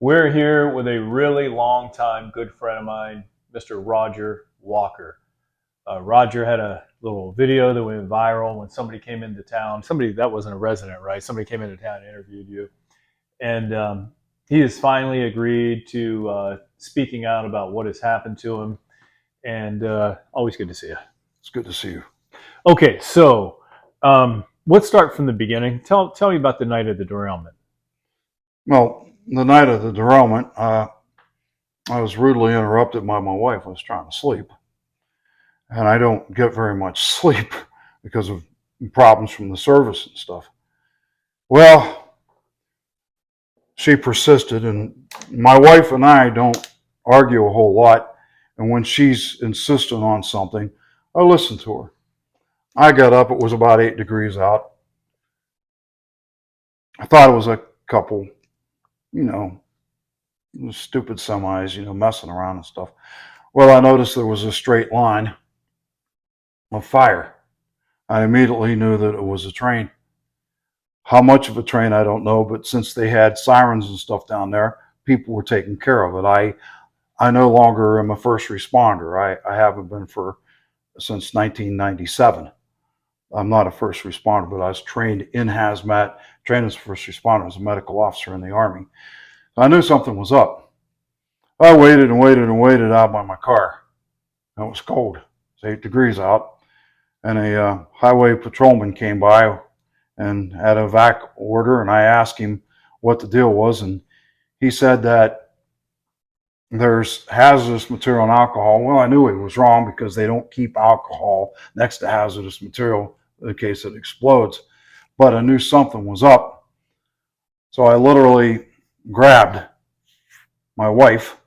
We're here with a really long time good friend of mine, Mr. Roger Walker. Roger had a little video that went viral when somebody came into town. Somebody that wasn't a resident, right? Somebody came into town and interviewed you. And he has finally agreed to speaking out about what has happened to him. And always good to see you. It's good to see you. Okay, so let's start from the beginning. Tell me about the night of the derailment. Well, the night of the derailment, I was rudely interrupted by my wife. I was trying to sleep. And I don't get very much sleep because of problems from the service and stuff. Well, she persisted, and my wife and I don't argue a whole lot. And when she's insistent on something, I listen to her. I got up, it was about 8 degrees out. I thought it was a couple, stupid semis, messing around and stuff. Well, I noticed there was a straight line of fire. I immediately knew that it was a train. How much of a train, I don't know, but since they had sirens and stuff down there, people were taking care of it. I no longer am a first responder. I haven't been since 1997. I'm not a first responder, but I was trained in hazmat, trained as a first responder, as a medical officer in the Army. I knew something was up. I waited and waited and waited out by my car. It was cold. It was 8 degrees out. And a highway patrolman came by and had a vac order, and I asked him what the deal was, and he said that there's hazardous material and alcohol. Well, I knew he was wrong because they don't keep alcohol next to hazardous material in case it explodes, but I knew something was up. So I literally grabbed my wife,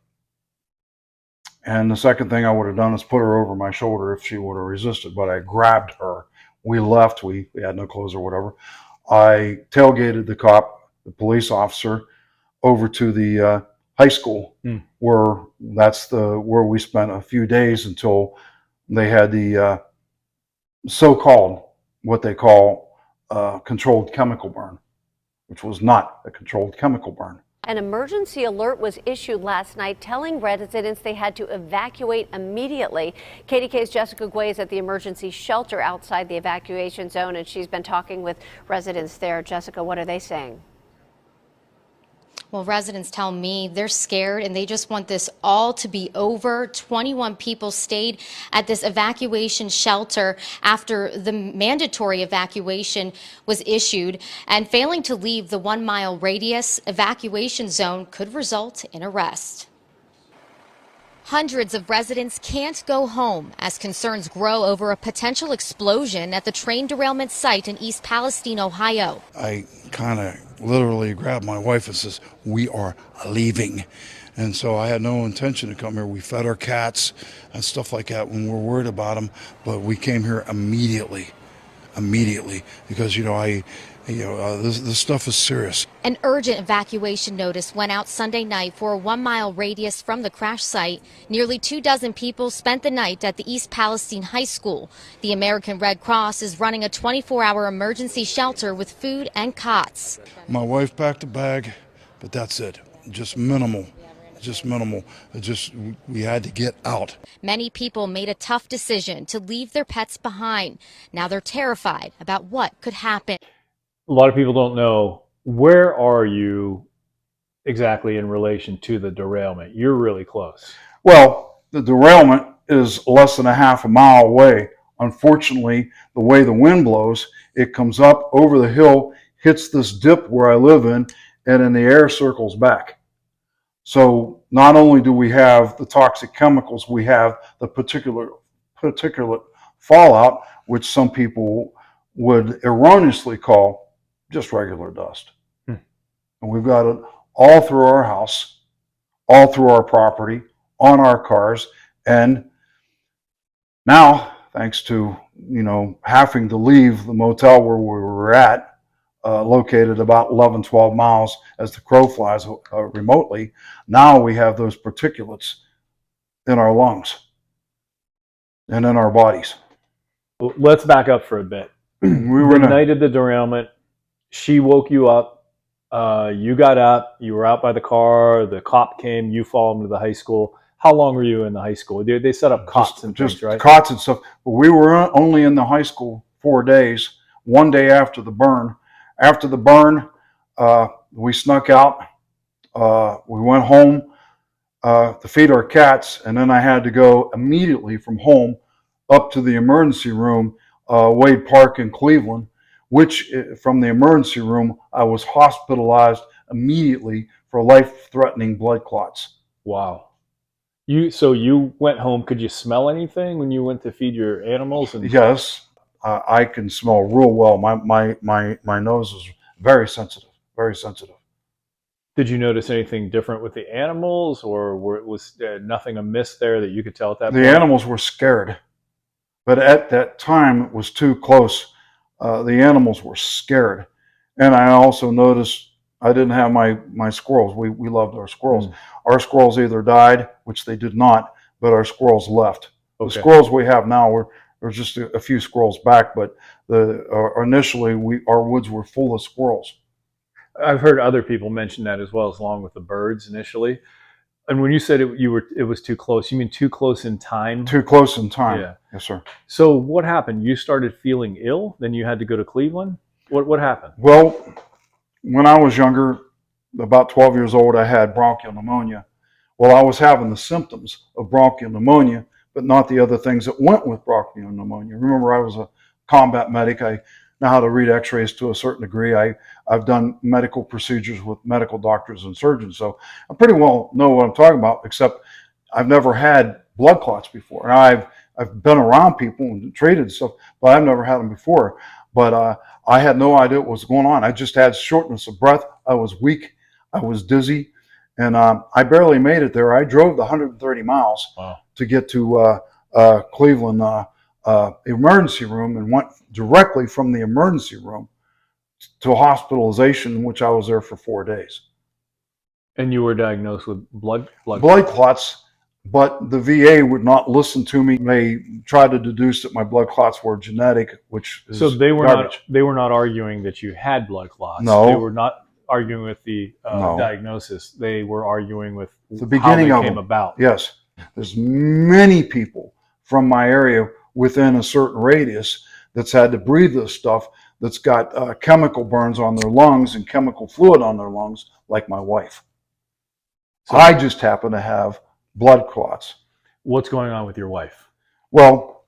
and the second thing I would have done is put her over my shoulder if she would have resisted, but I grabbed her. We left, we had no clothes or whatever. I tailgated the police officer, over to the high school, where we spent a few days until they had the so-called, what they call controlled chemical burn, which was not a controlled chemical burn. An emergency alert was issued last night telling residents they had to evacuate immediately. KDK's Jessica Guay is at the emergency shelter outside the evacuation zone, and she's been talking with residents there. Jessica, what are they saying? Well, residents tell me they're scared and they just want this all to be over. 21 people stayed at this evacuation shelter after the mandatory evacuation was issued, and failing to leave the 1 mile radius evacuation zone could result in arrest. Hundreds of residents can't go home as concerns grow over a potential explosion at the train derailment site in East Palestine, Ohio. I kind of literally grabbed my wife and says, "We are leaving." And so I had no intention to come here. We fed our cats and stuff like that when we were worried about them, but we came here immediately, because this stuff is serious. An urgent evacuation notice went out Sunday night for a 1 mile radius from the crash site. Nearly 24 people spent the night at the East Palestine High School. The American Red Cross is running a 24-hour emergency shelter with food and cots. My wife packed a bag, but that's it. Just minimal. We had to get out. Many people made a tough decision to leave their pets behind. Now they're terrified about what could happen. A lot of people don't know, where are you exactly in relation to the derailment? You're really close. Well, the derailment is less than a half a mile away. Unfortunately, the way the wind blows, it comes up over the hill, hits this dip where I live in, and then the air circles back. So not only do we have the toxic chemicals, we have the particulate fallout, which some people would erroneously call just regular dust. And we've got it all through our house, all through our property, on our cars. And now, thanks to, having to leave the motel where we were at, located about 11, 12 miles as the crow flies remotely, now we have those particulates in our lungs and in our bodies. Let's back up for a bit. We were the night of the derailment, she woke you up. You got out. You were out by the car. The cop came. You followed him to the high school. How long were you in the high school? They set up cots and things, Just right? cots and stuff. But we were only in the high school 4 days. One day after the burn. After the burn, we snuck out. We went home to feed our cats, and then I had to go immediately from home up to the emergency room, Wade Park in Cleveland, which from the emergency room, I was hospitalized immediately for life-threatening blood clots. Wow. You went home. Could you smell anything when you went to feed your animals? And Yes, I can smell real well. My nose is very sensitive, very sensitive. did you notice anything different with the animals, or was there nothing amiss there that you could tell at that The point? animals were scared, but at that time it was too close. The animals were scared, and I also noticed I didn't have my squirrels. We loved our squirrels. Mm. Our squirrels either died, which they did not, but our squirrels left. The Okay. squirrels we have now were there's just a few squirrels back, but initially our woods were full of squirrels. I've heard other people mention that as well, as along with the birds initially. And when you said it was too close, you mean too close in time? Too close in time. Yeah. Yes, sir. So what happened? You started feeling ill, then you had to go to Cleveland. What happened? Well, when I was younger, about 12 years old, I had bronchial pneumonia. Well, I was having the symptoms of bronchial pneumonia, but not the other things that went with bronchial pneumonia. Remember, I was a combat medic. I know how to read x-rays to a certain degree. I've done medical procedures with medical doctors and surgeons, so I pretty well know what I'm talking about, except I've never had blood clots before. Now, I've been around people and treated stuff, but I've never had them before. But I had no idea what was going on. I just had shortness of breath. I was weak. I was dizzy. And I barely made it there. I drove the 130 miles Wow. to get to Cleveland emergency room, and went directly from the emergency room to hospitalization, in which I was there for 4 days. And you were diagnosed with blood Clots, but the VA would not listen to me. They tried to deduce that my blood clots were genetic, which is So they were garbage. not arguing that you had blood clots. No. They were not arguing with the No. diagnosis. They were arguing with The beginning how of they came them. about. Yes, there's many people from my area within a certain radius that's had to breathe this stuff, that's got chemical burns on their lungs and chemical fluid on their lungs, like my wife. So I just happen to have blood clots. what's going on with your wife? Well,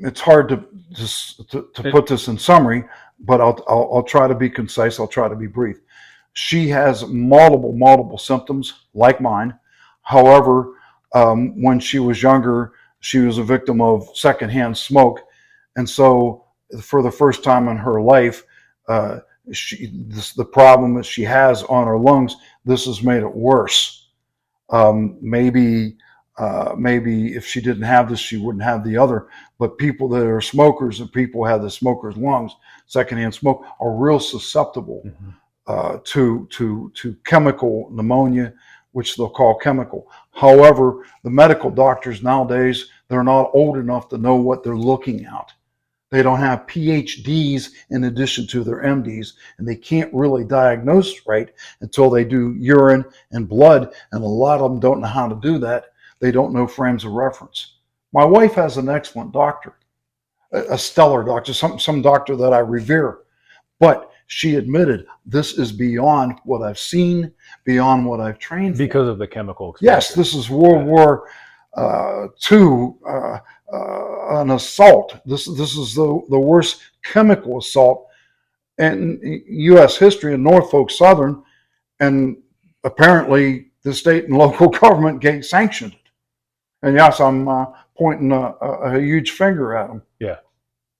it's hard to put this in summary, but I'll try to be concise. I'll try to be brief. She has multiple symptoms like mine. However, when she was younger, she was a victim of secondhand smoke, and so for the first time in her life, the problem that she has on her lungs, this has made it worse. Maybe if she didn't have this, she wouldn't have the other. But people that are smokers and people who have the smoker's lungs, secondhand smoke, are real susceptible to chemical pneumonia, which they'll call chemical. However, the medical doctors nowadays, they're not old enough to know what they're looking at. They don't have PhDs in addition to their MDs, and they can't really diagnose right until they do urine and blood, and a lot of them don't know how to do that. They don't know frames of reference. My wife has an excellent doctor, a stellar doctor, some doctor that I revere, but she admitted this is beyond what I've seen, beyond what I've trained for. Because of the chemical exposure. Yes, this is World War II, an assault. This is the worst chemical assault in U.S. history in Norfolk Southern, and apparently the state and local government sanctioned it. And yes, I'm pointing a huge finger at them. Yeah,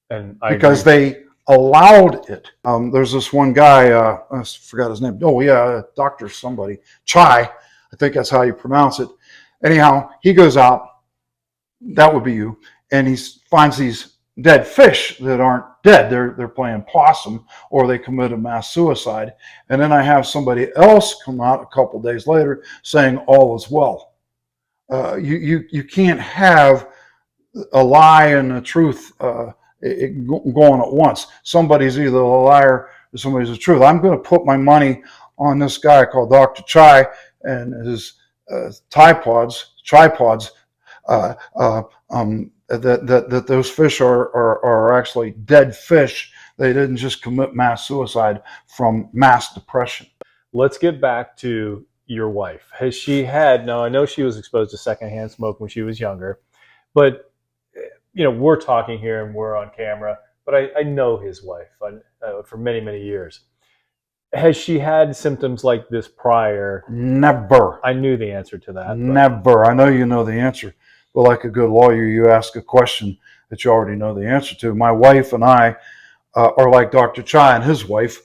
and because they allowed it. There's this one guy, I forgot his name. Oh yeah, Dr. somebody, Chai, I think that's how you pronounce it. Anyhow, he goes out, that would be you, and he finds these dead fish that aren't dead. They're playing possum, or they committed mass suicide. And then I have somebody else come out a couple days later saying all is well. You can't have a lie and a truth going at once. Somebody's either a liar if somebody's the truth. I'm going to put my money on this guy called Dr. Chai and his tripods, that those fish are actually dead fish. They didn't just commit mass suicide from mass depression. Let's get back to your wife. Has she had, now I know she was exposed to secondhand smoke when she was younger, but we're talking here and we're on camera, but I know his wife for many, many years. Has she had symptoms like this prior? Never. I knew the answer to that. Never. I know you know the answer. But like a good lawyer, you ask a question that you already know the answer to. My wife and I are like Dr. Chai and his wife,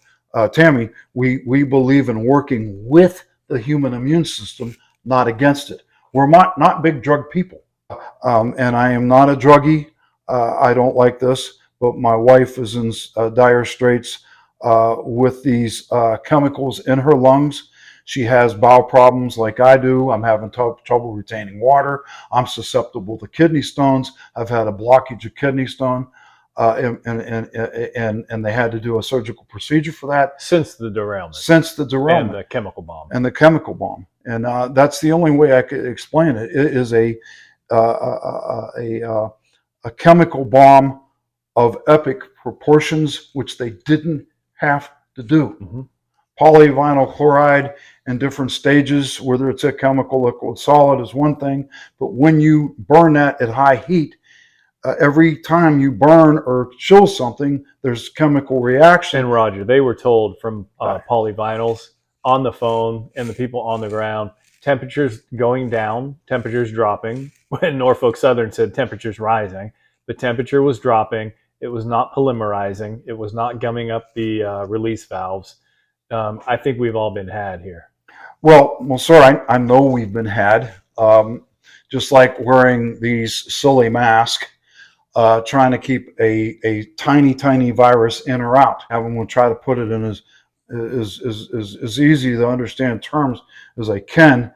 Tammy. We believe in working with the human immune system, not against it. We're not big drug people. And I am not a druggie. I don't like this. But my wife is in dire straits with these chemicals in her lungs. She has bowel problems like I do. I'm having trouble retaining water. I'm susceptible to kidney stones. I've had a blockage of kidney stone, and they had to do a surgical procedure for that. Since the derailment. And the chemical bomb. And that's the only way I could explain it. It is a chemical bomb of epic proportions, which they didn't have to do. Mm-hmm. Polyvinyl chloride in different stages, whether it's a chemical, liquid, solid, is one thing. But when you burn that at high heat, every time you burn or chill something, there's chemical reaction. And Roger, they were told from polyvinyls on the phone and the people on the ground, temperatures going down, temperatures dropping. When Norfolk Southern said temperatures rising, the temperature was dropping. It was not polymerizing. It was not gumming up the release valves. I think we've all been had here. Well, sir, I know we've been had. Just like wearing these silly masks, trying to keep a tiny virus in or out. Everyone will try to put it in as easy to understand terms as I can,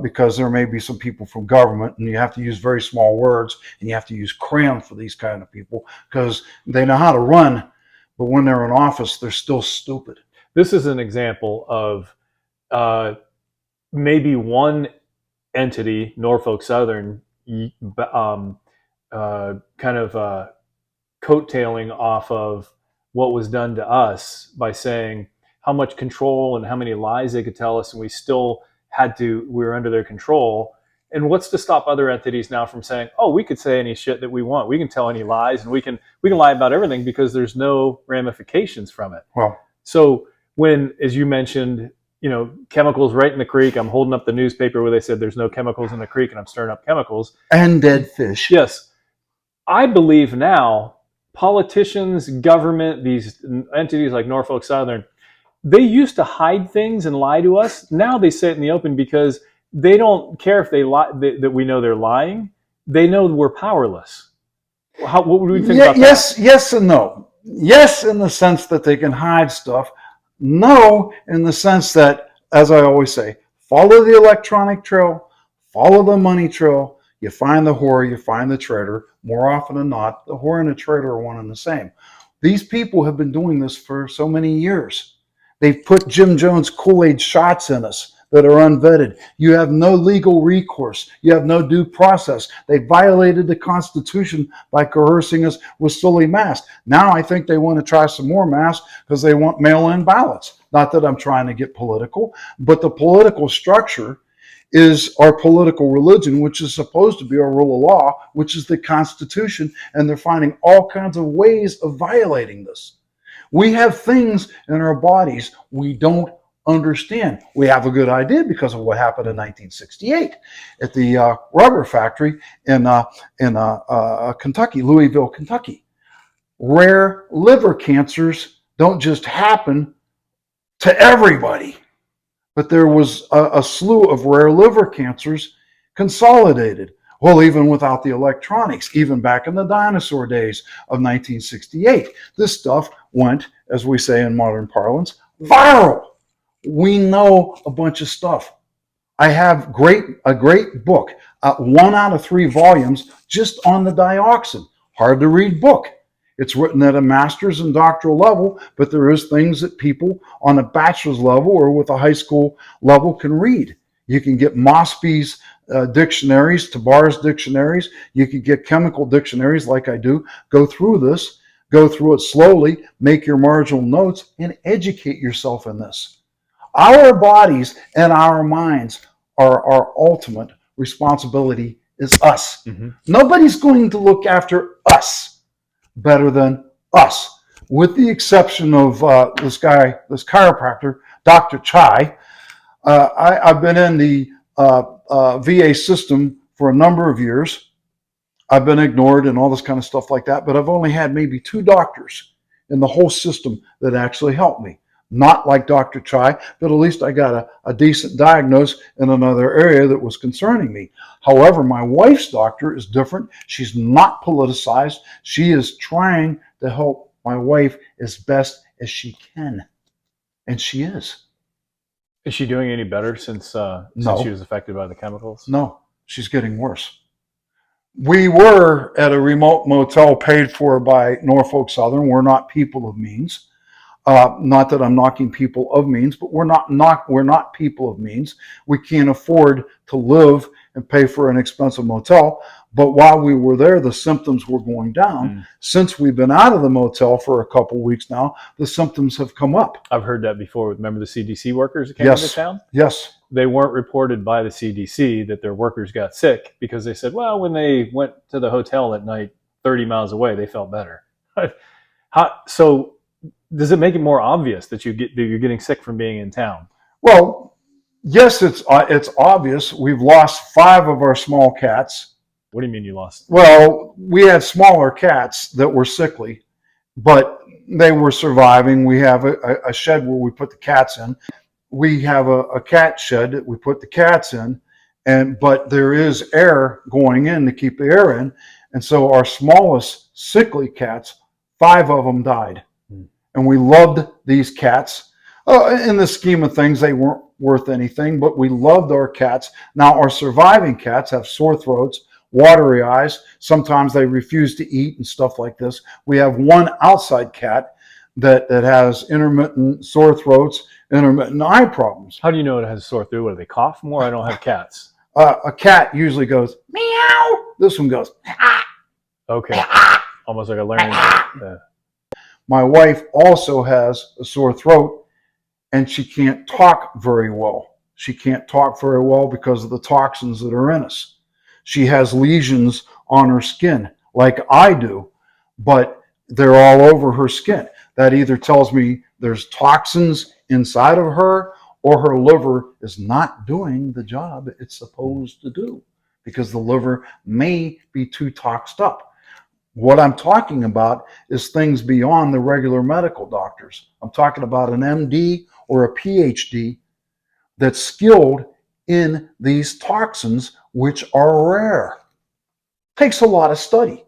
because there may be some people from government, and you have to use very small words, and you have to use crayon for these kind of people because they know how to run, but when they're in office, they're still stupid. This is an example of maybe one entity, Norfolk Southern, kind of coattailing off of what was done to us by saying how much control and how many lies they could tell us, and we were under their control. And what's to stop other entities now from saying, oh, we could say any shit that we want. We can tell any lies, and we can lie about everything because there's no ramifications from it. Well, so when, as you mentioned, chemicals right in the creek, I'm holding up the newspaper where they said there's no chemicals in the creek, and I'm stirring up chemicals. And dead fish. Yes. I believe now politicians, government, these entities like Norfolk Southern, they used to hide things and lie to us. Now they say it in the open because they don't care if they lie, that we know they're lying. They know we're powerless. What would we think about that? Yes and no. Yes, in the sense that they can hide stuff. No, in the sense that, as I always say, follow the electronic trail, follow the money trail. You find the whore, you find the traitor. More often than not, the whore and the traitor are one and the same. These people have been doing this for so many years. They've put Jim Jones Kool-Aid shots in us that are unvetted. You have no legal recourse. You have no due process. They violated the Constitution by coercing us with silly masks. Now I think they want to try some more masks because they want mail-in ballots. Not that I'm trying to get political, but the political structure is our political religion, which is supposed to be our rule of law, which is the Constitution, and they're finding all kinds of ways of violating this. We have things in our bodies we don't understand. We have a good idea because of what happened in 1968 at the rubber factory in Kentucky, Louisville, Kentucky. Rare liver cancers don't just happen to everybody, but there was a slew of rare liver cancers consolidated. Well, even without the electronics, even back in the dinosaur days of 1968, this stuff went, as we say in modern parlance, viral. We know a bunch of stuff. I have a great book, 1 out of 3 volumes, just on the dioxin. Hard to read book. It's written at a master's and doctoral level, but there is things that people on a bachelor's level or with a high school level can read. You can get Mosby's dictionaries, Tabar's dictionaries. You can get chemical dictionaries like I do. Go through this, go through it slowly, make your marginal notes, and educate yourself in this. Our bodies and our minds are our ultimate responsibility is us. Nobody's going to look after us better than us, with the exception of this chiropractor, Dr. Chai. I've been in the VA system for a number of years. I've been ignored and all this kind of stuff like that, but I've only had maybe 2 doctors in the whole system that actually helped me. Not like Dr. Chai, but at least I got a decent diagnosis in another area that was concerning me. However, my wife's doctor is different. She's not politicized. She is trying to help my wife as best as she can. And she is. Is she doing any better since she was affected by the chemicals? No, she's getting worse. We were at a remote motel paid for by Norfolk Southern. We're not people of means. Not that I'm knocking people of means, but we're not people of means. We can't afford to live and pay for an expensive motel. But while we were there, the symptoms were going down. Since we've been out of the motel for a couple of weeks now, the symptoms have come up. I've heard that before. Remember the CDC workers that came into town? Yes. They weren't reported by the CDC that their workers got sick because they said, well, when they went to the hotel at night 30 miles away, they felt better. So does it make it more obvious that you're getting sick from being in town? Well, yes, it's obvious. We've lost 5 of our small cats. What do you mean you lost? Well, we had smaller cats that were sickly, but they were surviving. We have a shed where we put the cats in. We have a cat shed that we put the cats in, but there is air going in to keep the air in. And so our smallest sickly cats, 5 of them died. And we loved these cats. In the scheme of things, they weren't worth anything, but we loved our cats. Now, our surviving cats have sore throats, watery eyes. Sometimes they refuse to eat and stuff like this. We have one outside cat that has intermittent sore throats, intermittent eye problems. How do you know it has a sore throat? Do they cough more? I don't have cats. A cat usually goes, meow. This one goes, ah. Okay. Almost like a larynx. My wife also has a sore throat, and she can't talk very well. She can't talk very well because of the toxins that are in us. She has lesions on her skin, like I do, but they're all over her skin. That either tells me there's toxins inside of her, or her liver is not doing the job it's supposed to do, because the liver may be too toxed up. What I'm talking about is things beyond the regular medical doctors. I'm talking about an MD or a PhD that's skilled in these toxins, which are rare. Takes a lot of study.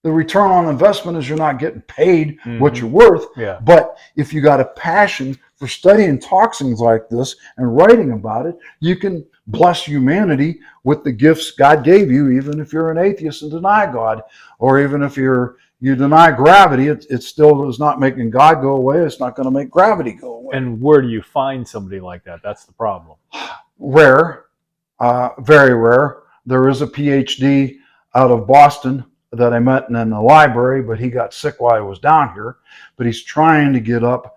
The return on investment is you're not getting paid what you're worth. Yeah. But if you got a passion for studying toxins like this and writing about it, you can bless humanity with the gifts God gave you, even if you're an atheist and deny God, or even if you deny gravity, it still is not making God go away. It's not going to make gravity go away. And where do you find somebody like that? That's the problem. Rare, very rare. There is a PhD out of Boston that I met in the library, but he got sick while I was down here. But he's trying to get up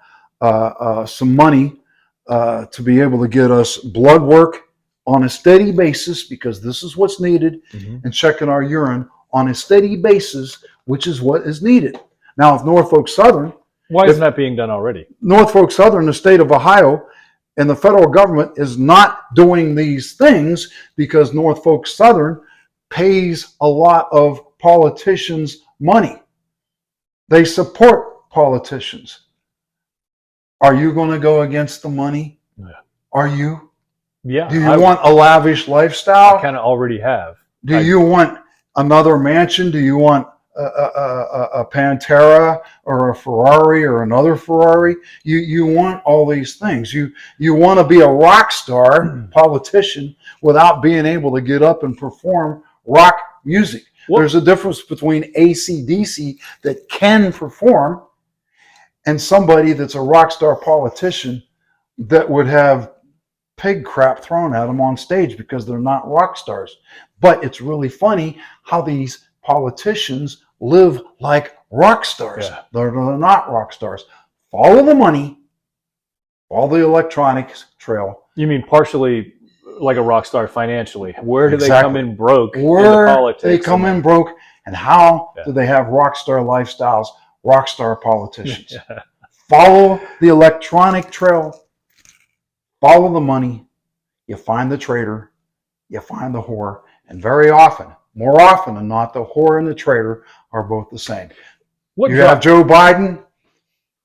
some money to be able to get us blood work on a steady basis, because this is what's needed, and checking our urine on a steady basis, which is what is needed. Now, if Norfolk Southern... Why isn't that being done already? Norfolk Southern, the state of Ohio, and the federal government is not doing these things because Norfolk Southern pays a lot of politicians money. They support politicians. Are you going to go against the money? Yeah. Are you? Yeah. Do you want a lavish lifestyle? I kind of already have. Do you want another mansion? Do you want a Pantera or a Ferrari or another Ferrari? You want all these things. You want to be a rock star politician without being able to get up and perform rock music. What? There's a difference between AC/DC that can perform and somebody that's a rock star politician that would have pig crap thrown at them on stage because they're not rock stars. But it's really funny how these politicians live like rock stars. Yeah. They're not rock stars. Follow the money, follow the electronics trail. You mean partially like a rock star financially? Where do they come Exactly. in broke Where into politics? they come in broke, and how do they have rock star lifestyles, rock star politicians? Yeah. Follow the electronic trail, follow the money. You find the traitor, you find the whore, and very often, more often than not, the whore and the traitor are both the same. You have Joe Biden,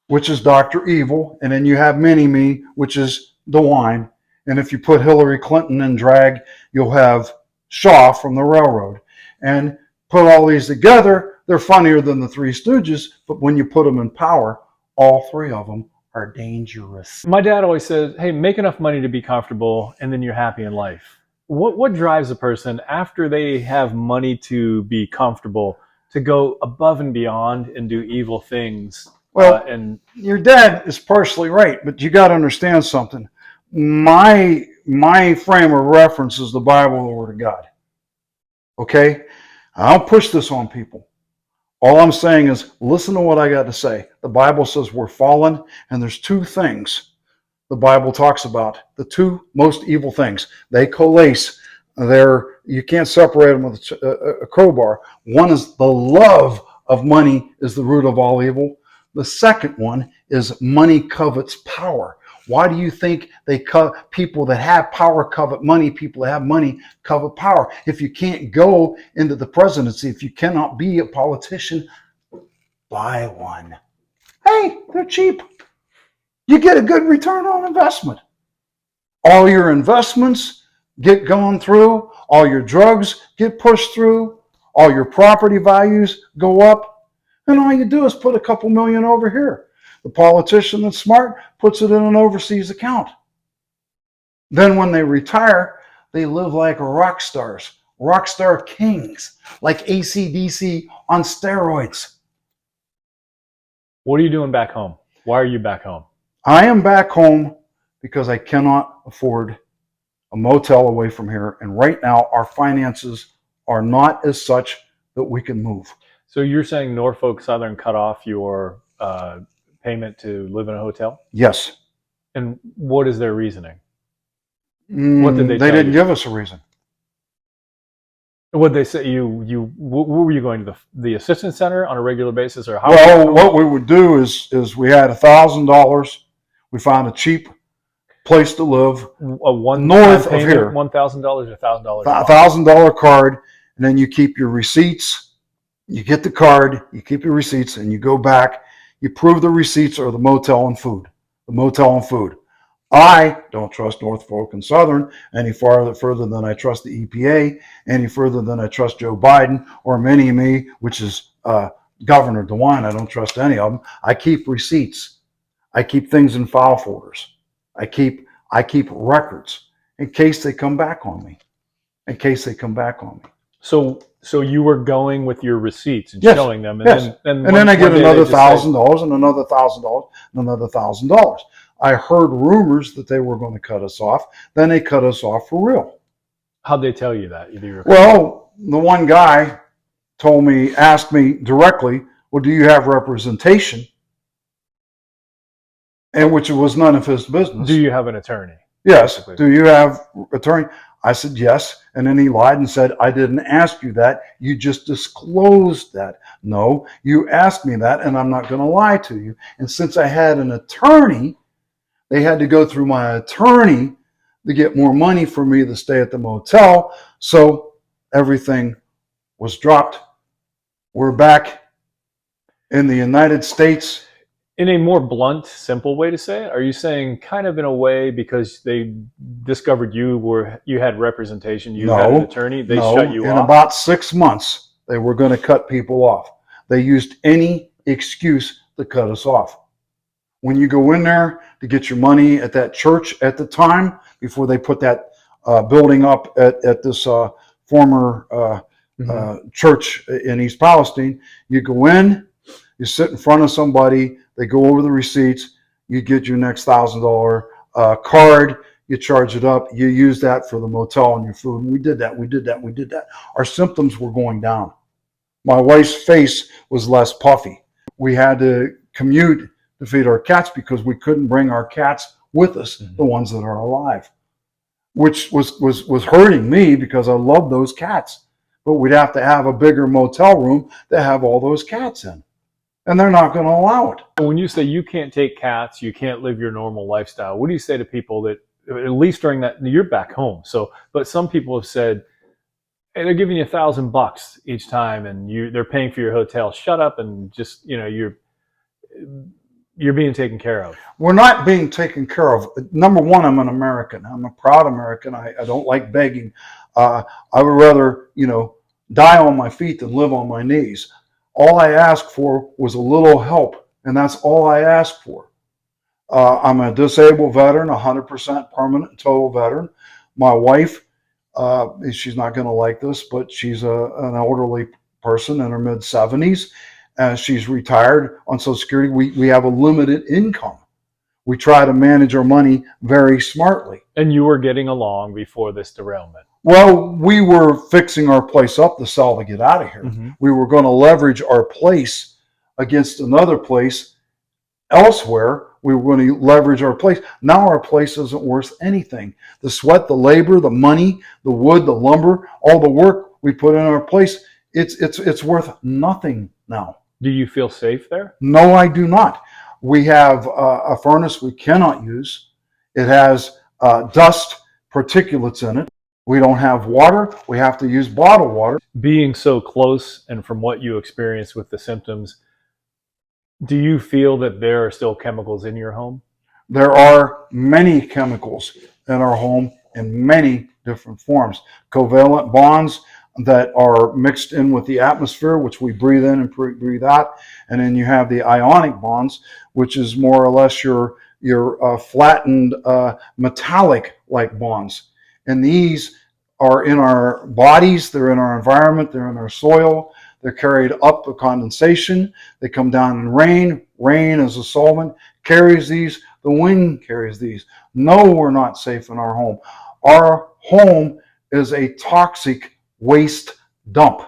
which is Dr. Evil, and then you have Mini-Me, which is the wine. And if you put Hillary Clinton in drag, you'll have Shaw from the railroad. And put all these together, they're funnier than the Three Stooges, but when you put them in power, all three of them are dangerous. My dad always says, hey, make enough money to be comfortable and then you're happy in life. What drives a person after they have money to be comfortable to go above and beyond and do evil things? Well, and your dad is partially right, but you got to understand something. My frame of reference is the Bible, the Word of God. Okay? I don't push this on people. All I'm saying is listen to what I got to say. The Bible says we're fallen, and there's two things the Bible talks about. The two most evil things. They coalesce. You can't separate them with a crowbar. One is the love of money is the root of all evil. The second one is money covets power. Why do you think people that have power covet money? People that have money covet power. If you can't go into the presidency, if you cannot be a politician, buy one. Hey, they're cheap. You get a good return on investment. All your investments get gone through. All your drugs get pushed through. All your property values go up. And all you do is put a couple million over here. The politician that's smart puts it in an overseas account. Then when they retire, they live like rock stars, rock star kings, like AC/DC on steroids. what are you doing back home? Why are you back home? I am back home because I cannot afford a motel away from here. And right now, our finances are not as such that we can move. So you're saying Norfolk Southern cut off your payment to live in a hotel? Yes. And what is their reasoning? What did they They tell didn't you? give us a reason. What they say what were you going to the assistance center on a regular basis, or how? Well, what we would do is we had $1,000. We found a cheap place to live north of here. $1,000 or $1,000? $1,000 card, and then you keep your receipts. You get the card, you keep your receipts, and you go back. You prove the receipts or the motel and food. The motel and food. I don't trust Norfolk and Southern any further than I trust the EPA, any further than I trust Joe Biden or Mini-Me, which is Governor DeWine. I don't trust any of them. I keep receipts. I keep things in file folders. I keep records in case they come back on me. In case they come back on me. So you were going with your receipts and Yes, showing them, and yes. then I get one day another they just say, $1,000 and another $1,000 and another $1,000. I heard rumors that they were going to cut us off. Then they cut us off for real. how'd they tell you that? Well, the one guy asked me directly, well, do you have representation? And which was none of his business. Do you have an attorney? Yes. Basically. Do you have attorney? I said yes. And then he lied and said, I didn't ask you that. You just disclosed that. No, you asked me that, and I'm not going to lie to you. And since I had an attorney, they had to go through my attorney to get more money for me to stay at the motel. So everything was dropped. We're back in the United States. In a more blunt, simple way to say it, are you saying kind of in a way because they discovered you had representation, you had an attorney, they shut you off? In about 6 months, they were going to cut people off. They used any excuse to cut us off. When you go in there to get your money at that church at the time, before they put that building up at this former church in East Palestine. You go in, you sit in front of somebody, they go over the receipts, you get your next $1,000 card, you charge it up, you use that for the motel and your food. And we did that. Our symptoms were going down. My wife's face was less puffy. We had to commute to feed our cats because we couldn't bring our cats with us, the ones that are alive, which was hurting me because I love those cats. But we'd have to have a bigger motel room to have all those cats in. And they're not going to allow it. When you say you can't take cats, you can't live your normal lifestyle, what do you say to people that, at least during that, you're back home, so, but some people have said, hey, they're giving you $1,000 each time and they're paying for your hotel. Shut up and just, you're being taken care of. We're not being taken care of. Number one, I'm an American. I'm a proud American. I don't like begging. I would rather, die on my feet than live on my knees. All I asked for was a little help, and that's all I asked for. I'm a disabled veteran, 100% permanent and total veteran. My wife, she's not going to like this, but she's an elderly person in her mid-70s. She's retired on Social Security. We have a limited income. We try to manage our money very smartly. And you were getting along before this derailment. Well, we were fixing our place up to sell to get out of here. We were going to leverage our place against another place elsewhere. We were going to leverage our place. Now our place isn't worth anything. The sweat, the labor, the money, the wood, the lumber, all the work we put in our place, it's worth nothing now. Do you feel safe there? No, I do not. We have a furnace we cannot use. It has dust, particulates in it. We don't have water. We have to use bottled water. Being so close, and from what you experienced with the symptoms, do you feel that there are still chemicals in your home? There are many chemicals in our home in many different forms. Covalent bonds that are mixed in with the atmosphere, which we breathe in and breathe out. And then you have the ionic bonds, which is more or less your flattened metallic-like bonds. And these are in our bodies, they're in our environment, they're in our soil, they're carried up with condensation, they come down in rain. Rain as a solvent carries these, the wind carries these. No, we're not safe in our home. Our home is a toxic waste dump.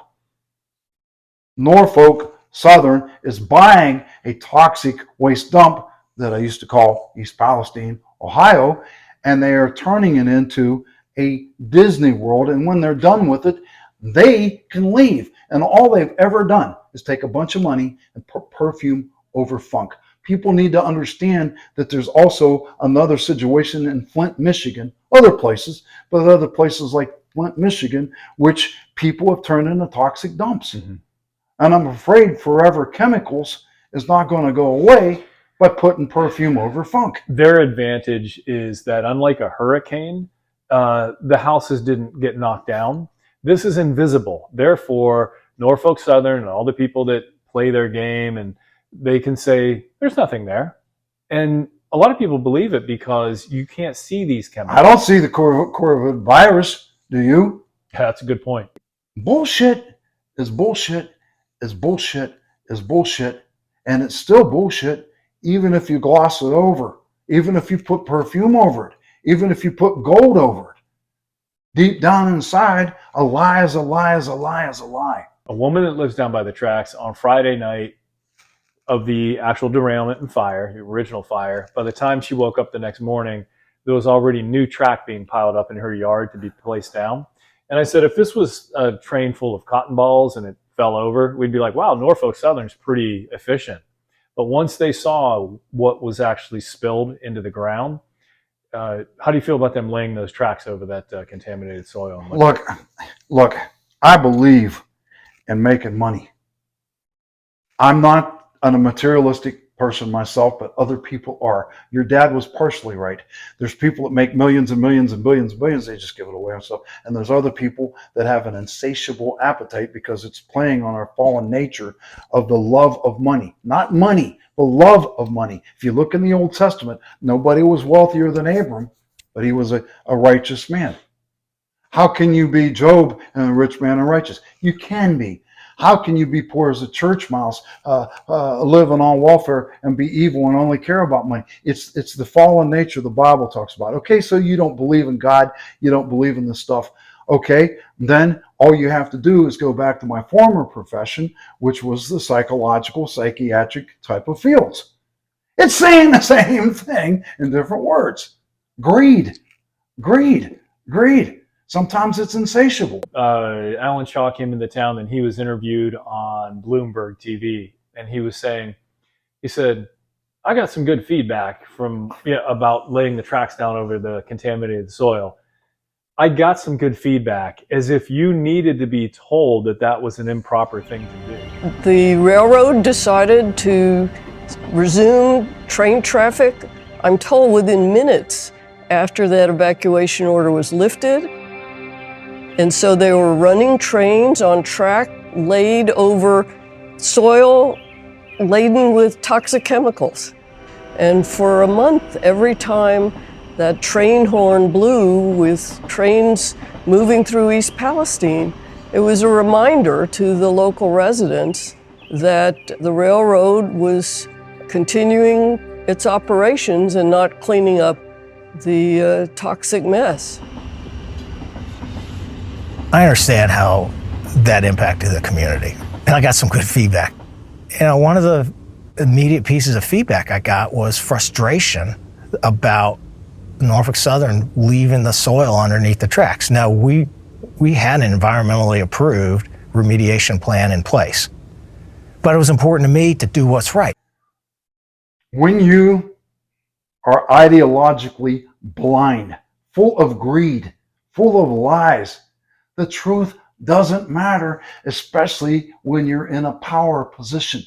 Norfolk Southern is buying a toxic waste dump that I used to call East Palestine, Ohio, and they are turning it into a Disney World, and when they're done with it, they can leave. And all they've ever done is take a bunch of money and put perfume over funk. People need to understand that there's also another situation in Flint, Michigan, other places, but other places like Flint, Michigan, which people have turned into toxic dumps. And I'm afraid Forever Chemicals is not going to go away by putting perfume over funk. Their advantage is that, unlike a hurricane, the houses didn't get knocked down. This is invisible. Therefore, Norfolk Southern and all the people that play their game, and they can say, there's nothing there. And a lot of people believe it because you can't see these chemicals. I don't see the COVID virus. Do you? Yeah, that's a good point. Bullshit is bullshit is bullshit is bullshit. And it's still bullshit even if you gloss it over, even if you put perfume over it, even if you put gold over it. Deep down inside, a lie is a lie is a lie is a lie. A woman that lives down by the tracks, on Friday night of the actual derailment and fire, the original fire, by the time she woke up the next morning, there was already new track being piled up in her yard to be placed down. And I said, if this was a train full of cotton balls and it fell over, we'd be like, wow, Norfolk Southern's pretty efficient. But once they saw what was actually spilled into the ground, how do you feel about them laying those tracks over that contaminated soil? Look, I believe in making money. I'm not a materialistic person myself, but other people are. Your dad was partially right. There's people that make millions and millions and billions and billions, they just give it away and stuff. And there's other people that have an insatiable appetite because it's playing on our fallen nature of the love of money. Not money, the love of money. If you look in the Old Testament, nobody was wealthier than Abram, but he was a righteous man. How can you be Job and a rich man and righteous? You can be. How can you be poor as a church mouse, living on welfare and be evil and only care about money? It's the fallen nature the Bible talks about. Okay, so you don't believe in God, you don't believe in this stuff. Okay, then all you have to do is go back to my former profession, which was the psychological, psychiatric type of fields. It's saying the same thing in different words. Greed, greed, greed. Sometimes it's insatiable. Alan Shaw came into town and he was interviewed on Bloomberg TV, and he was saying, he said, I got some good feedback from about laying the tracks down over the contaminated soil. I got some good feedback, as if you needed to be told that that was an improper thing to do. The railroad decided to resume train traffic, I'm told within minutes after that evacuation order was lifted. And so they were running trains on track laid over soil laden with toxic chemicals. And for a month, every time that train horn blew with trains moving through East Palestine, it was a reminder to the local residents that the railroad was continuing its operations and not cleaning up the toxic mess. I understand how that impacted the community, and I got some good feedback. One of the immediate pieces of feedback I got was frustration about Norfolk Southern leaving the soil underneath the tracks. Now, we had an environmentally approved remediation plan in place, but it was important to me to do what's right. When you are ideologically blind, full of greed, full of lies, the truth doesn't matter, especially when you're in a power position.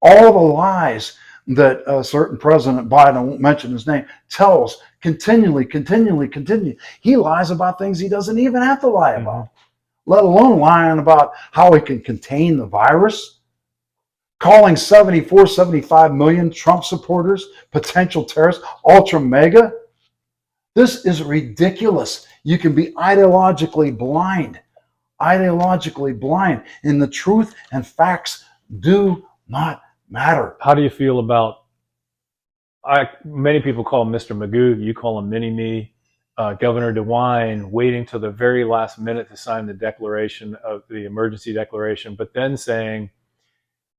All the lies that a certain President Biden, I won't mention his name, tells continually. He lies about things he doesn't even have to lie about, let alone lying about how he can contain the virus, calling 75 million Trump supporters potential terrorists, ultra mega. This is ridiculous. You can be ideologically blind, and the truth and facts do not matter. How do you feel about, many people call him Mr. Magoo, you call him Mini-Me, Governor DeWine waiting till the very last minute to sign the declaration of the emergency declaration, but then saying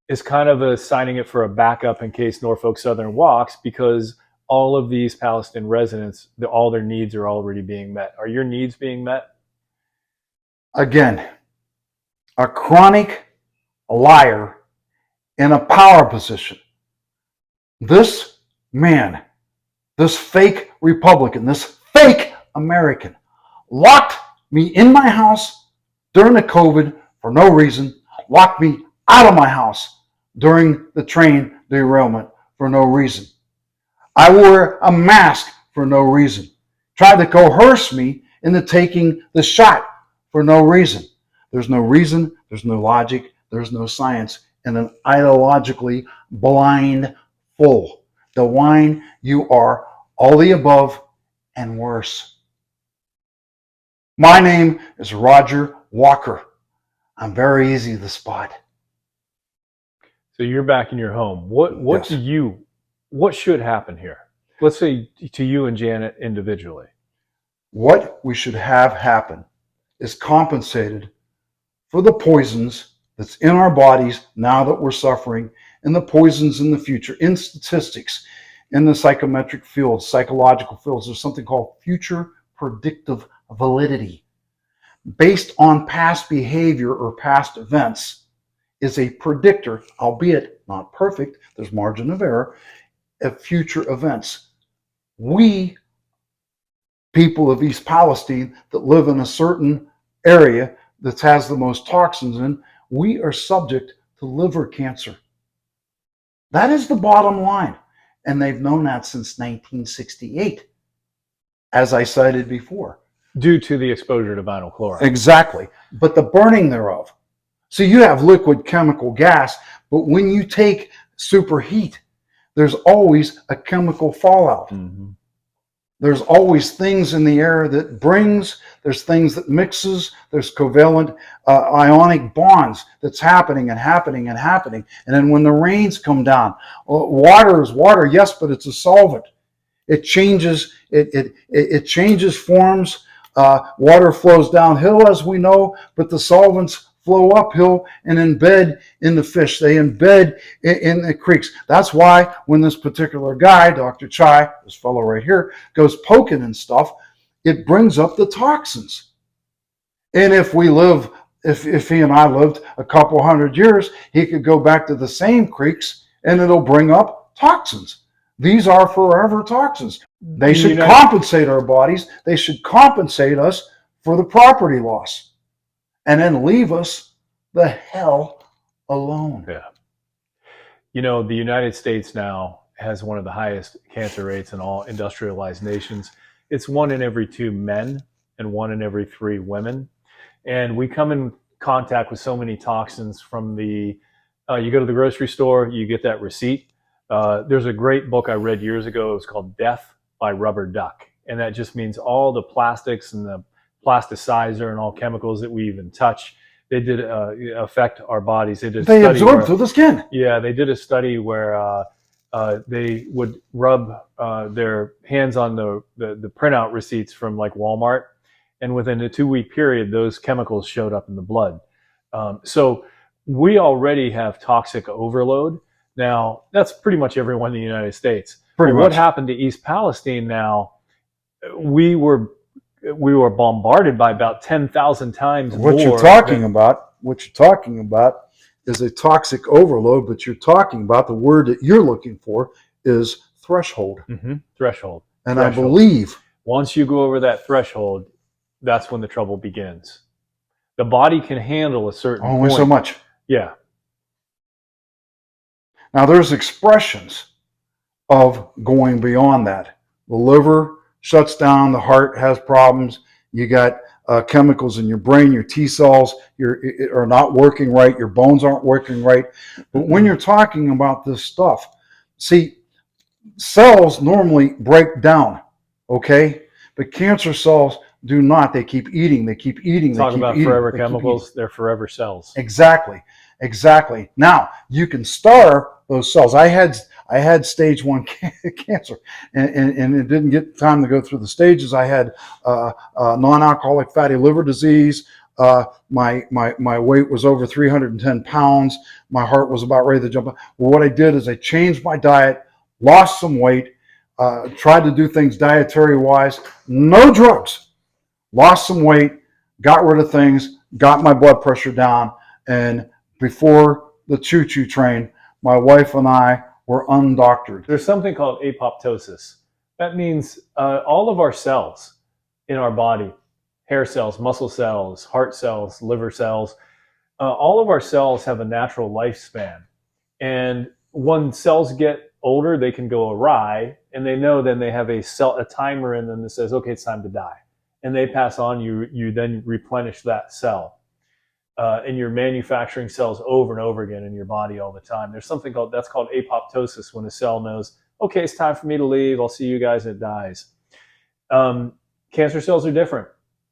it's kind of signing it for a backup in case Norfolk Southern walks, because all of these Palestinian residents, all their needs are already being met. Are your needs being met? Again, a chronic liar in a power position. This man, this fake Republican, this fake American, locked me in my house during the COVID for no reason, locked me out of my house during the train derailment for no reason. I wore a mask for no reason. Tried to coerce me into taking the shot for no reason. There's no reason, there's no logic, there's no science in an ideologically blind fool. DeWine, you are all the above and worse. My name is Roger Walker. I'm very easy to spot. So you're back in your home. What Yes. what should happen here? Let's say to you and Janet individually. What we should have happen is compensated for the poisons that's in our bodies now that we're suffering, and the poisons in the future. In statistics, in the psychometric fields, psychological fields, there's something called future predictive validity. Based on past behavior or past events is a predictor, albeit not perfect, there's margin of error, of future events. We, people of East Palestine that live in a certain area that has the most toxins in, we are subject to liver cancer. That is the bottom line. And they've known that since 1968, as I cited before. Due to the exposure to vinyl chloride. Exactly. But the burning thereof. So you have liquid chemical gas, but when you take superheat, there's always a chemical fallout. There's always things in the air that brings, there's things that mixes, there's covalent ionic bonds that's happening and happening and happening. And then when the rains come down, water is water, yes, but it's a solvent. It changes, it changes forms. Water flows downhill, as we know, but the solvents flow uphill and embed in the fish. They embed in the creeks. That's why when this particular guy, Dr. Chai, this fellow right here, goes poking and stuff, it brings up the toxins. And if he and I lived a couple hundred years, he could go back to the same creeks and it'll bring up toxins. These are forever toxins. They should compensate our bodies. They should compensate us for the property loss and then leave us the hell alone. Yeah. You know, the United States now has one of the highest cancer rates in all industrialized nations. It's 1 in every 2 men and 1 in every 3 women. And we come in contact with so many toxins from the, you go to the grocery store, you get that receipt. There's a great book I read years ago. It was called Death by Rubber Duck. And that just means all the plastics and the plasticizer and all chemicals that we even touch, they did affect our bodies. They absorb through the skin. Yeah, they did a study where they would rub their hands on the printout receipts from like Walmart. And within a 2-week period, those chemicals showed up in the blood. So we already have toxic overload. Now, that's pretty much everyone in the United States. Pretty much. What happened to East Palestine now, we were bombarded by about 10,000 times more. What you're talking about is a toxic overload, but you're talking about the word that you're looking for is threshold. Mm-hmm. Threshold. And threshold. I believe once you go over that threshold, that's when the trouble begins. The body can handle a certain only point. so much. Yeah. Now there's expressions of going beyond that. The liver shuts down, the heart has problems, you got chemicals in your brain, your T cells are not working right, your bones aren't working right. But when you're talking about this stuff, see, cells normally break down, okay? But cancer cells do not. They keep eating, they keep eating. Talk about forever chemicals, they're forever cells. Exactly. Now, you can starve those cells. I had stage 1 cancer, and it didn't get time to go through the stages. I had non-alcoholic fatty liver disease. My weight was over 310 pounds. My heart was about ready to jump. Well, what I did is I changed my diet, lost some weight, tried to do things dietary-wise, no drugs, lost some weight, got rid of things, got my blood pressure down, and before the choo-choo train, my wife and I were undoctored. There's something called apoptosis. That means all of our cells in our body, hair cells, muscle cells, heart cells, liver cells, all of our cells have a natural lifespan. And when cells get older, they can go awry, and they know then they have a timer in them that says, okay, it's time to die. And they pass on, you then replenish that cell. And you're manufacturing cells over and over again in your body all the time. There's something that's called apoptosis, when a cell knows, okay, it's time for me to leave. I'll see you guys, and it dies. Cancer cells are different.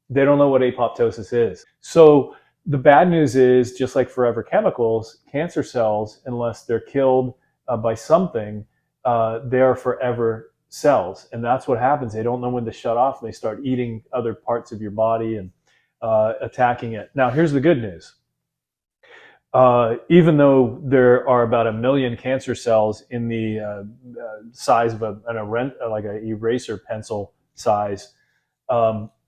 They don't know what apoptosis is. So the bad news is, just like forever chemicals, cancer cells, unless they're killed by something, they are forever cells. And that's what happens. They don't know when to shut off, and they start eating other parts of your body and attacking it. Now, here's the good news. Even though there are about 1 million cancer cells in the size of like an eraser pencil size,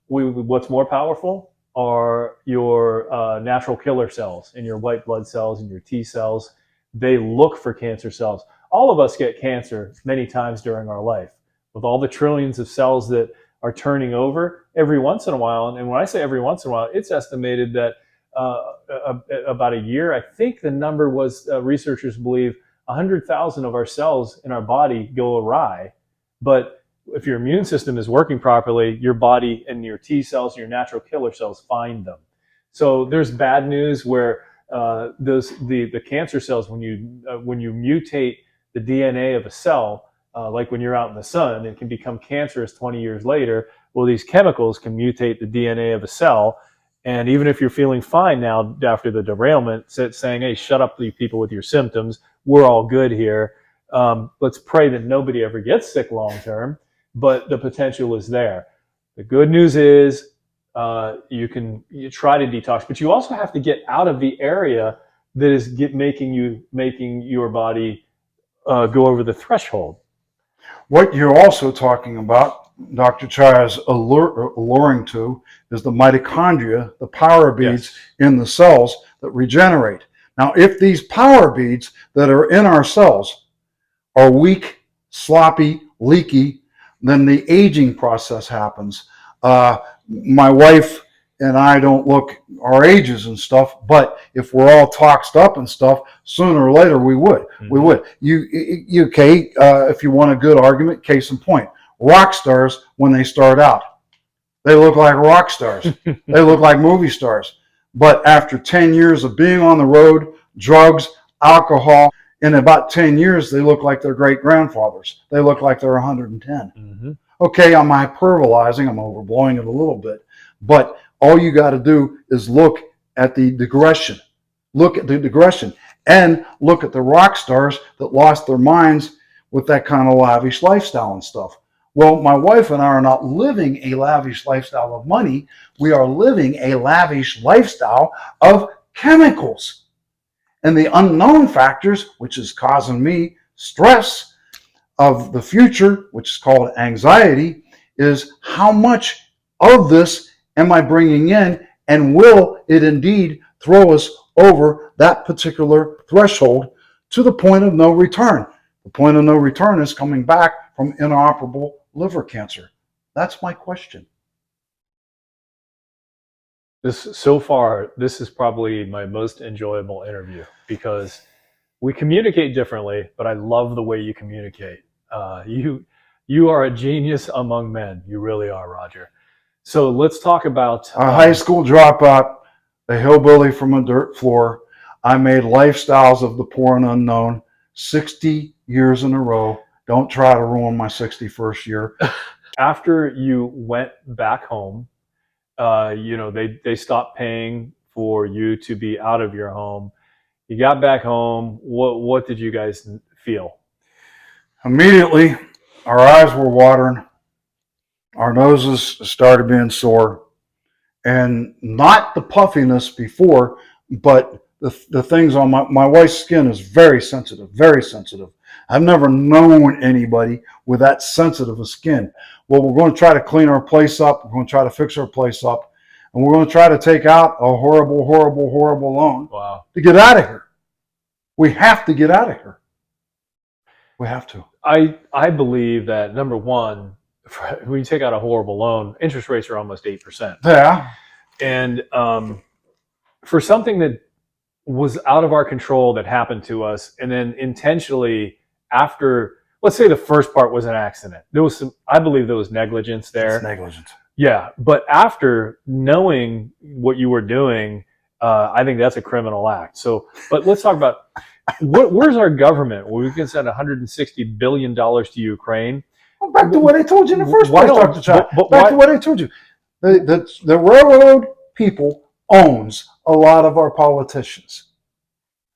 what's more powerful are your natural killer cells and your white blood cells and your T cells. They look for cancer cells. All of us get cancer many times during our life. With all the trillions of cells that are turning over every once in a while. And when I say every once in a while, it's estimated that about a year, I think the number was, researchers believe 100,000 of our cells in our body go awry. But if your immune system is working properly, your body and your T cells, your natural killer cells, find them. So there's bad news where the cancer cells, when you mutate the DNA of a cell, like when you're out in the sun, it can become cancerous 20 years later. Well, these chemicals can mutate the DNA of a cell. And even if you're feeling fine now after the derailment, saying, hey, shut up, you people with your symptoms, we're all good here. Let's pray that nobody ever gets sick long term, but the potential is there. The good news is you try to detox, but you also have to get out of the area that is making your body go over the threshold. What you're also talking about, Dr. Chai is alluring to, is the mitochondria, the power beads in the cells that regenerate. Now, if these power beads that are in our cells are weak, sloppy, leaky, then the aging process happens. My wife and I don't look our ages and stuff, but if we're all toxed up and stuff, sooner or later we would. Mm-hmm. We would. You Kate, if you want a good argument, case in point, rock stars, when they start out, they look like rock stars. They look like movie stars. But after 10 years of being on the road, drugs, alcohol, in about 10 years, they look like their great-grandfathers. They look like they're 110. Mm-hmm. Okay, I'm hyperbolizing, I'm overblowing it a little bit, but all you got to do is look at the digression. Look at the digression and look at the rock stars that lost their minds with that kind of lavish lifestyle and stuff. Well, my wife and I are not living a lavish lifestyle of money. We are living a lavish lifestyle of chemicals. And the unknown factors, which is causing me stress of the future, which is called anxiety, is how much of this am I bringing in, and will it indeed throw us over that particular threshold to the point of no return? The point of no return is coming back from inoperable liver cancer. That's my question. So far, this is probably my most enjoyable interview because we communicate differently, but I love the way you communicate. You are a genius among men. You really are, Roger. So let's talk about a high school dropout, a hillbilly from a dirt floor. I made lifestyles of the poor and unknown 60 years in a row. Don't try to ruin my 61st year. After you went back home, they stopped paying for you to be out of your home. You got back home. What did you guys feel? Immediately, our eyes were watering. Our noses started being sore, and not the puffiness before, but the things on my wife's skin is very sensitive, very sensitive. I've never known anybody with that sensitive a skin. Well, we're going to try to clean our place up. We're going to try to fix our place up, and we're going to try to take out a horrible, horrible, horrible loan to get out of here. We have to get out of here. We have to. I believe that, number one, when you take out a horrible loan, interest rates are almost 8%. Yeah. And for something that was out of our control that happened to us, and then intentionally after, let's say the first part was an accident. I believe there was negligence there. It's negligence. Yeah. But after knowing what you were doing, I think that's a criminal act. So, but let's talk about where's our government? Well, we can send $160 billion to Ukraine. Well, back to what I told you in the first place, Dr. Chai. Back to what I told you. The railroad people owns a lot of our politicians.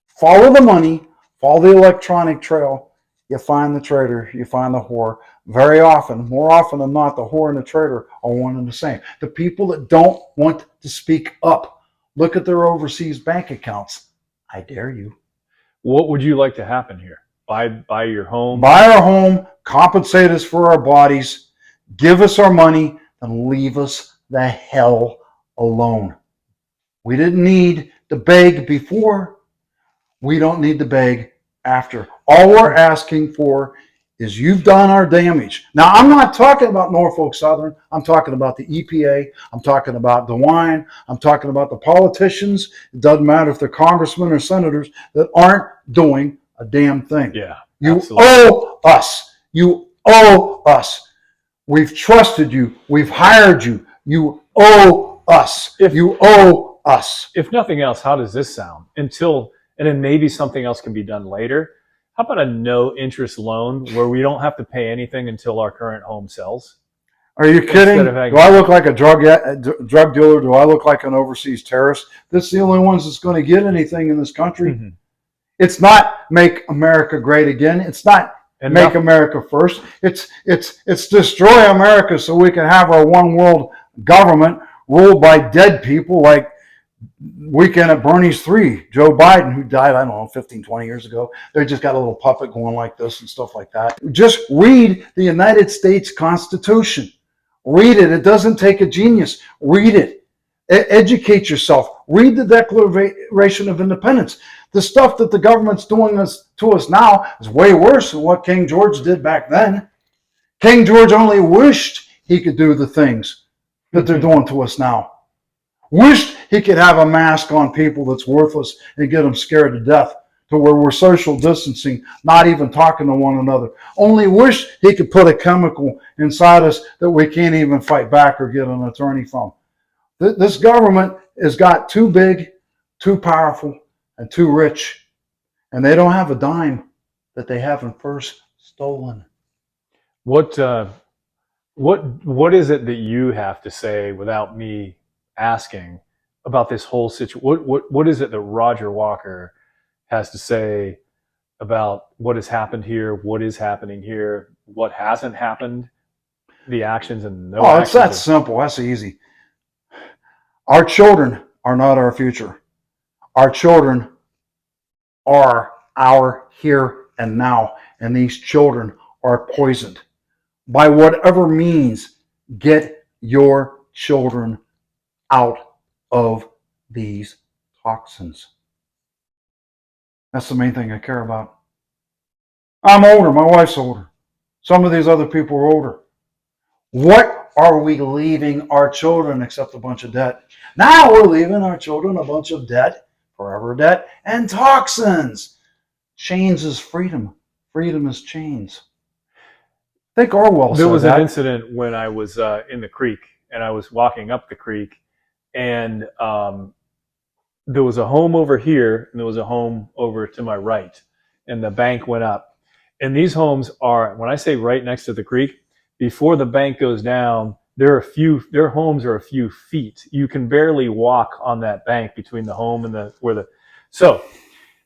Follow the money, follow the electronic trail. You find the traitor, you find the whore. Very often, more often than not, the whore and the traitor are one and the same. The people that don't want to speak up, look at their overseas bank accounts. I dare you. What would you like to happen here? Buy your home? Buy our home, compensate us for our bodies, give us our money, and leave us the hell alone. We didn't need to beg before. We don't need to beg after. All we're asking for is you've done our damage. Now, I'm not talking about Norfolk Southern. I'm talking about the EPA. I'm talking about DeWine. I'm talking about the politicians. It doesn't matter if they're congressmen or senators that aren't doing a damn thing. Yeah, you absolutely. Owe us. You owe us. We've trusted you. We've hired you. You owe us. You owe us. If nothing else, how does this sound? And then maybe something else can be done later. How about a no interest loan where we don't have to pay anything until our current home sells? Are you kidding? Instead of having- Do I look like a drug dealer? Do I look like an overseas terrorist? This is the only ones that's going to get anything in this country. Mhm. It's not make America great again. It's not make America first. It's destroy America so we can have our one world government ruled by dead people like Weekend at Bernie's 3, Joe Biden, who died, I don't know, 15, 20 years ago. They just got a little puppet going like this and stuff like that. Just read the United States Constitution. Read it. It doesn't take a genius. Read it. Educate yourself. Read the Declaration of Independence. The stuff that the government's doing to us now is way worse than what King George did back then. King George only wished he could do the things that they're doing to us now. Wished he could have a mask on people that's worthless and get them scared to death to where we're social distancing, not even talking to one another. Only wished he could put a chemical inside us that we can't even fight back or get an attorney from. This government has got too big, too powerful, and too rich, and they don't have a dime that they haven't first stolen. What is it that you have to say without me asking about this whole situation? What is it that Roger Walker has to say about what has happened here, what is happening here, what hasn't happened, the actions and no actions? It's that simple. That's easy. Our children are not our future. Our children are our here and now, and these children are poisoned. By whatever means, get your children out of these toxins. That's the main thing I care about. I'm older. My wife's older. Some of these other people are older. What are we leaving our children except a bunch of debt? Now we're leaving our children a bunch of debt, forever debt, and toxins. Chains is freedom. Freedom is chains. I think Orwell said that. There was an incident when I was in the creek, and I was walking up the creek, and there was a home over here, and there was a home over to my right, and the bank went up. And these homes are, when I say right next to the creek, before the bank goes down, their homes are a few feet. You can barely walk on that bank between the home and so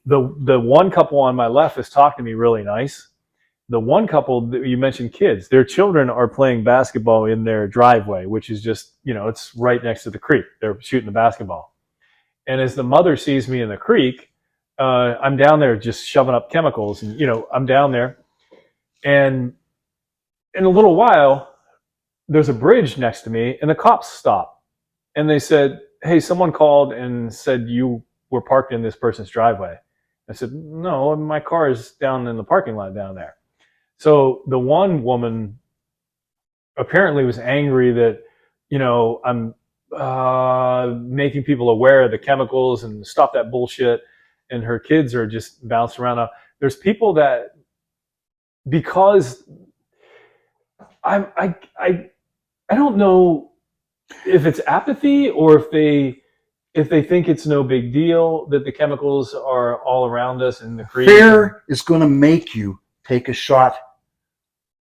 the one couple on my left is talking to me really nice. The one couple, you mentioned kids, their children are playing basketball in their driveway, which is just, it's right next to the creek. They're shooting the basketball. And as the mother sees me in the creek, I'm down there just shoving up chemicals. And, I'm down there. And in a little while, there's a bridge next to me, and the cops stop. And they said, hey, someone called and said you were parked in this person's driveway. I said, no, my car is down in the parking lot down there. So the one woman apparently was angry that, I'm making people aware of the chemicals and stop that bullshit. And her kids are just bouncing around. There's people that, because I don't know if it's apathy or if they think it's no big deal that the chemicals are all around us in the creek. Fear is going to make you take a shot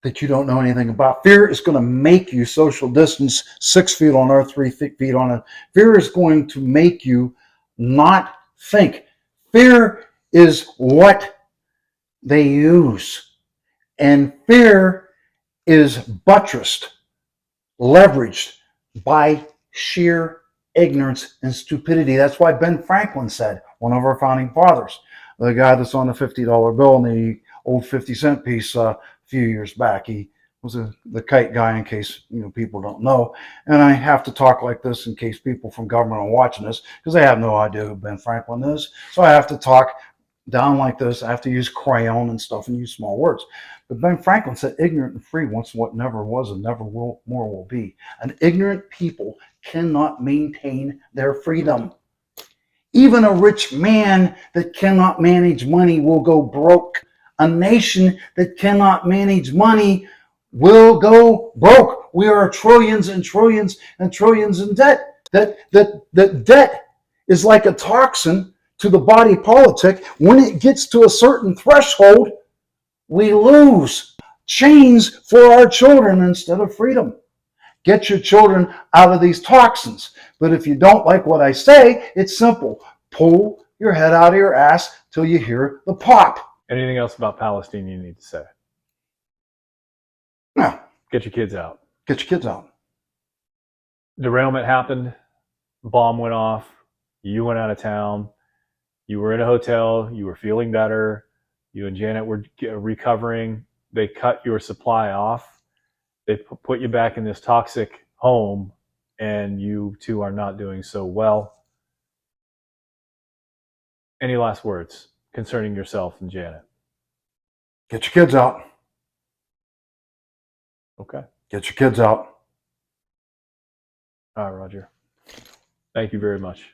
that you don't know anything about. Fear is going to make you social distance 6 feet on earth, 3 feet on it. Fear is going to make you not think. Fear is what they use. And fear is buttressed, leveraged by sheer ignorance and stupidity. That's why Ben Franklin said, one of our founding fathers, the guy that's on the $50 bill and the old 50-cent piece a few years back. He was the kite guy, in case people don't know. And I have to talk like this in case people from government are watching this, because they have no idea who Ben Franklin is. So I have to talk down like this. I have to use crayon and stuff and use small words. But Ben Franklin said, ignorant and free once what never was and never will more will be. An ignorant people cannot maintain their freedom. Even a rich man that cannot manage money will go broke. A nation that cannot manage money will go broke. We are trillions and trillions and trillions in debt. That debt is like a toxin to the body politic. When it gets to a certain threshold, we lose chains for our children instead of freedom. Get your children out of these toxins. But if you don't like what I say, it's simple. Pull your head out of your ass till you hear the pop. Anything else about Palestine you need to say? No. Get your kids out. Get your kids out. Derailment happened. Bomb went off. You went out of town. You were in a hotel. You were feeling better. You and Janet were recovering. They cut your supply off. They put you back in this toxic home, and you two are not doing so well. Any last words concerning yourself and Janet? Get your kids out. Okay. Get your kids out. All right, Roger. Thank you very much.